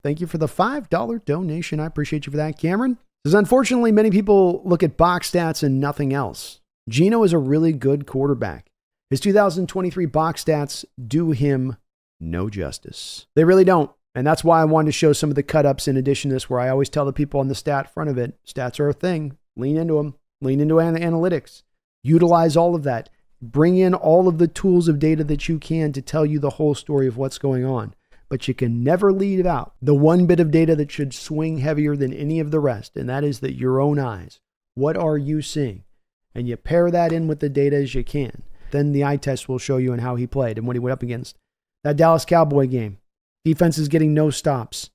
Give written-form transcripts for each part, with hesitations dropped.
Thank you for the $5 donation. I appreciate you for that. Cameron says, unfortunately, many people look at box stats and nothing else. Geno is a really good quarterback. His 2023 box stats do him no justice. They really don't. And that's why I wanted to show some of the cut-ups in addition to this, where I always tell the people on the stat front of it, stats are a thing. Lean into them. Lean into analytics. Utilize all of that. Bring in all of the tools of data that you can to tell you the whole story of what's going on. But you can never leave out the one bit of data that should swing heavier than any of the rest, and that is that your own eyes. What are you seeing? And you pair that in with the data as you can. Then the eye test will show you on how he played and what he went up against. That Dallas Cowboy game. Defense is getting no stops.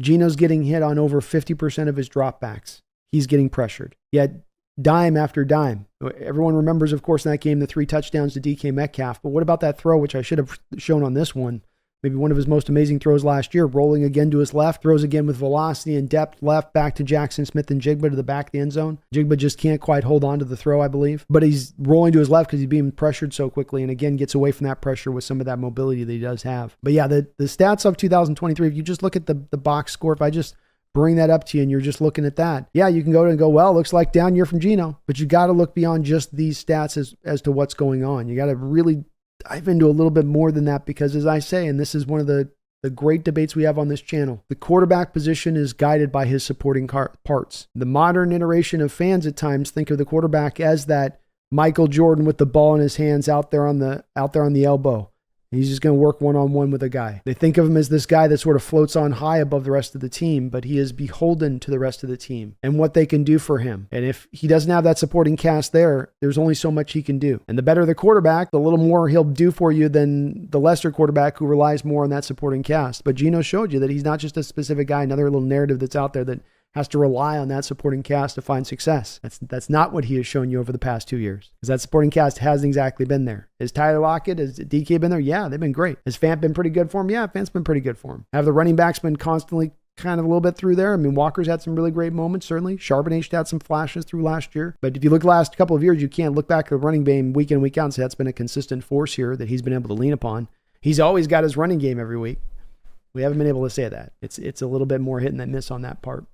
Geno's getting hit on over 50% of his dropbacks. He's getting pressured. Yet dime after dime. Everyone remembers, of course, in that game, the 3 touchdowns to DK Metcalf. But what about that throw, which I should have shown on this one? Maybe one of his most amazing throws last year, rolling again to his left, throws again with velocity and depth left back to Jackson Smith and Jigba to the back of the end zone. Jigba just can't quite hold on to the throw, I believe. But he's rolling to his left because he's being pressured so quickly, and again gets away from that pressure with some of that mobility that he does have. But yeah, the stats of 2023, if you just look at the box score, if I just bring that up to you and you're just looking at that, yeah, you can go and go, well, looks like down year from Geno. But you got to look beyond just these stats as to what's going on. You got to really dive into a little bit more than that, because as I say, and this is one of the great debates we have on this channel, the quarterback position is guided by his supporting parts. The modern iteration of fans at times think of the quarterback as that Michael Jordan with the ball in his hands out there on the elbow. He's just going to work one-on-one with a guy. They think of him as this guy that sort of floats on high above the rest of the team, but he is beholden to the rest of the team and what they can do for him. And if he doesn't have that supporting cast there, there's only so much he can do. And the better the quarterback, the little more he'll do for you than the lesser quarterback who relies more on that supporting cast. But Geno showed you that he's not just a specific guy, another little narrative that's out there that has to rely on that supporting cast to find success. That's not what he has shown you over the past 2 years, because that supporting cast hasn't exactly been there. Has Tyler Lockett, has DK been there? Yeah, they've been great. Has Fant been pretty good for him? Yeah, Fant's been pretty good for him. Have the running backs been constantly kind of a little bit through there? I mean, Walker's had some really great moments, certainly. Charbonnet had some flashes through last year. But if you look the last couple of years, you can't look back at the running game week in, week out and say that's been a consistent force here that he's been able to lean upon. He's always got his running game every week. We haven't been able to say that. It's a little bit more hit and miss on that part.